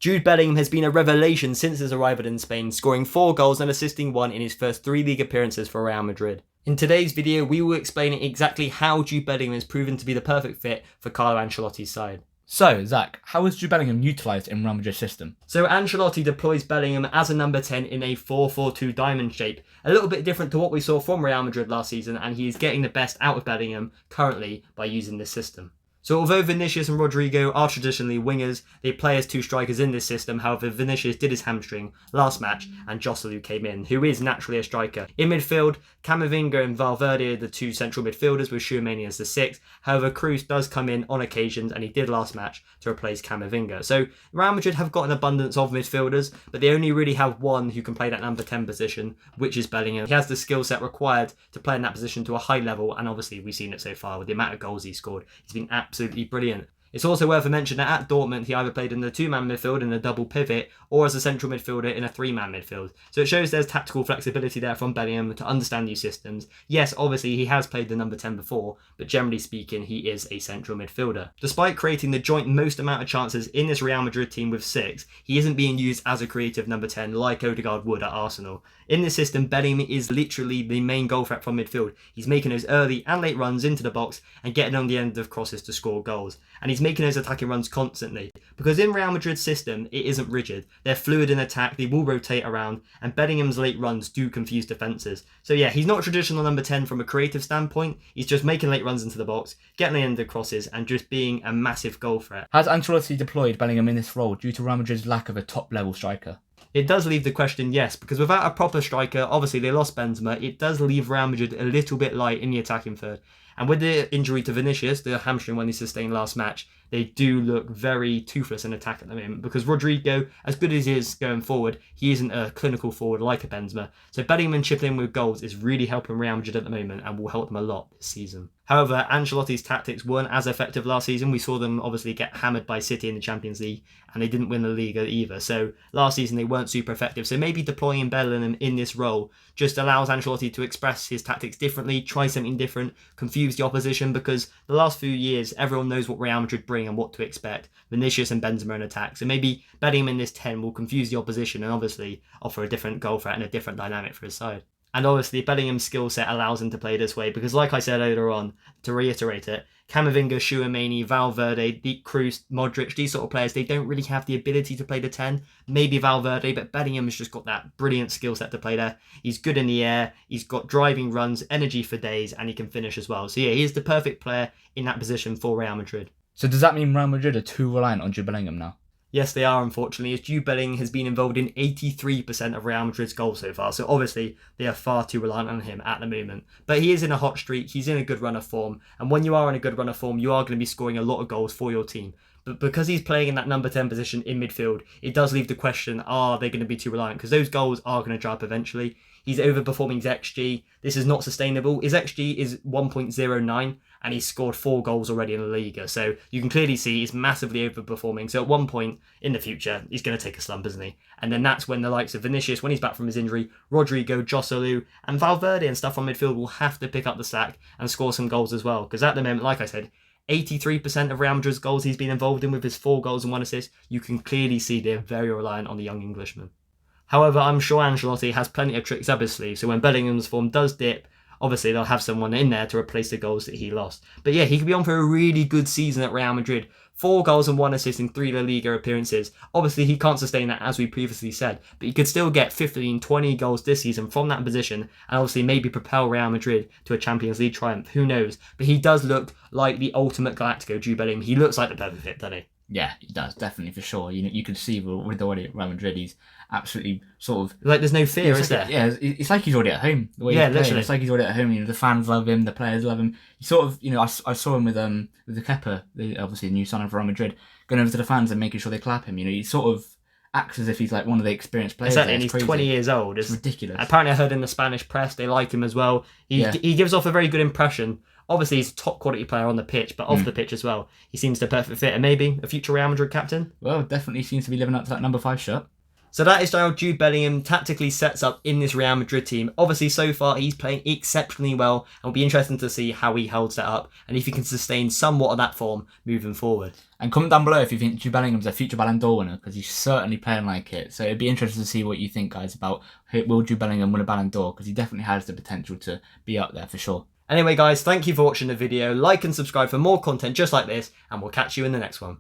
Jude Bellingham has been a revelation since his arrival in Spain, scoring 4 goals and assisting 1 in his first 3 league appearances for Real Madrid. In today's video, we will explain exactly how Jude Bellingham has proven to be the perfect fit for Carlo Ancelotti's side. So, Zach, how is Jude Bellingham utilised in Real Madrid's system? So Ancelotti deploys Bellingham as a number 10 in a 4-4-2 diamond shape. A little bit different to what we saw from Real Madrid last season, and he is getting the best out of Bellingham currently by using this system. So although Vinicius and Rodrigo are traditionally wingers, they play as 2 strikers in this system. However, Vinicius did his hamstring last match and Joselu came in, who is naturally a striker. In midfield, Camavinga and Valverde are the 2 central midfielders with Tchouaméni as the 6th. However, Cruz does come in on occasions, and he did last match to replace Camavinga. So Real Madrid have got an abundance of midfielders, but they only really have one who can play that number 10 position, which is Bellingham. He has the skill set required to play in that position to a high level, and obviously we've seen it so far with the amount of goals he's scored. He's been absolutely brilliant. It's also worth a mention that at Dortmund he either played in the 2-man midfield in a double pivot or as a central midfielder in a 3-man midfield. So it shows there's tactical flexibility there from Bellingham to understand new systems. Yes, obviously he has played the number 10 before, but generally speaking he is a central midfielder. Despite creating the joint most amount of chances in this Real Madrid team with 6, he isn't being used as a creative number 10 like Odegaard would at Arsenal. In this system, Bellingham is literally the main goal threat from midfield. He's making those early and late runs into the box and getting on the end of crosses to score goals. And he's making those attacking runs constantly. Because in Real Madrid's system, it isn't rigid. They're fluid in attack, they will rotate around, and Bellingham's late runs do confuse defences. So yeah, he's not a traditional number 10 from a creative standpoint. He's just making late runs into the box, getting the end of crosses, and just being a massive goal threat. Has Ancelotti deployed Bellingham in this role due to Real Madrid's lack of a top-level striker? It does leave the question, yes, because without a proper striker, obviously they lost Benzema, it does leave Real Madrid a little bit light in the attacking third. And with the injury to Vinicius, the hamstring one he sustained last match, they do look very toothless in attack at the moment, because Rodrigo, as good as he is going forward, he isn't a clinical forward like a Benzema. So Bellingham chipping in with goals is really helping Real Madrid at the moment and will help them a lot this season. However, Ancelotti's tactics weren't as effective last season. We saw them obviously get hammered by City in the Champions League, and they didn't win the Liga either. So last season they weren't super effective. So maybe deploying Bellingham in this role just allows Ancelotti to express his tactics differently, try something different, confuse the opposition, because the last few years everyone knows what Real Madrid bring and what to expect. Vinicius and Benzema in attack. So maybe Bellingham in this 10 will confuse the opposition and obviously offer a different goal threat and a different dynamic for his side. And obviously Bellingham's skill set allows him to play this way because, like I said earlier on, to reiterate it, Camavinga, Tchouaméni, Valverde, Cruz, Modric, these sort of players, they don't really have the ability to play the 10. Maybe Valverde, but Bellingham has just got that brilliant skill set to play there. He's good in the air, he's got driving runs, energy for days, and he can finish as well. So yeah, he is the perfect player in that position for Real Madrid. So does that mean Real Madrid are too reliant on Jude Bellingham now? Yes, they are, unfortunately, as Jude Bellingham has been involved in 83% of Real Madrid's goals so far. So obviously, they are far too reliant on him at the moment. But he is in a hot streak, he's in a good run of form. And when you are in a good run of form, you are going to be scoring a lot of goals for your team. But because he's playing in that number 10 position in midfield, it does leave the question, are they going to be too reliant? Because those goals are going to dry up eventually. He's overperforming his XG. This is not sustainable. His XG is 1.09 and he's scored 4 goals already in the Liga. So you can clearly see he's massively overperforming. So at one point in the future, he's going to take a slump, isn't he? And then that's when the likes of Vinicius, when he's back from his injury, Rodrigo, Joselu and Valverde and stuff on midfield will have to pick up the slack and score some goals as well. Because at the moment, like I said, 83% of Real Madrid's goals he's been involved in with his 4 goals and 1 assist. You can clearly see they're very reliant on the young Englishman. However, I'm sure Ancelotti has plenty of tricks up his sleeve, so when Bellingham's form does dip, obviously they'll have someone in there to replace the goals that he lost. But yeah, he could be on for a really good season at Real Madrid. 4 goals and 1 assist in 3 La Liga appearances. Obviously, he can't sustain that, as we previously said, but he could still get 15, 20 goals this season from that position, and obviously maybe propel Real Madrid to a Champions League triumph. Who knows? But he does look like the ultimate Galactico, Jude Bellingham. He looks like the perfect fit, doesn't he? Yeah, he does, definitely, for sure. You can see with already at Real Madrid, he's absolutely sort of... Like, there's no fear, is there? Yeah, it's like he's already at home. The way yeah, he's playing. literally. It's like he's already at home. The fans love him, the players love him. He sort of, I saw him with the Kepa, obviously the new signing for Real Madrid, going over to the fans and making sure they clap him. He sort of acts as if he's like one of the experienced players. Exactly, and he's 20 years old. It's ridiculous. Apparently I heard in the Spanish press they like him as well. He gives off a very good impression. Obviously he's a top quality player on the pitch, but off the pitch as well. He seems the perfect fit and maybe a future Real Madrid captain. Well, definitely seems to be living up to that number 5 shirt. So that is how Jude Bellingham tactically sets up in this Real Madrid team. Obviously, so far, he's playing exceptionally well, and it'll be interesting to see how he holds that up and if he can sustain somewhat of that form moving forward. And comment down below if you think Jude Bellingham's a future Ballon d'Or winner, because he's certainly playing like it. So it'd be interesting to see what you think, guys, about will Jude Bellingham win a Ballon d'Or, because he definitely has the potential to be up there for sure. Anyway, guys, thank you for watching the video. Like and subscribe for more content just like this, and we'll catch you in the next one.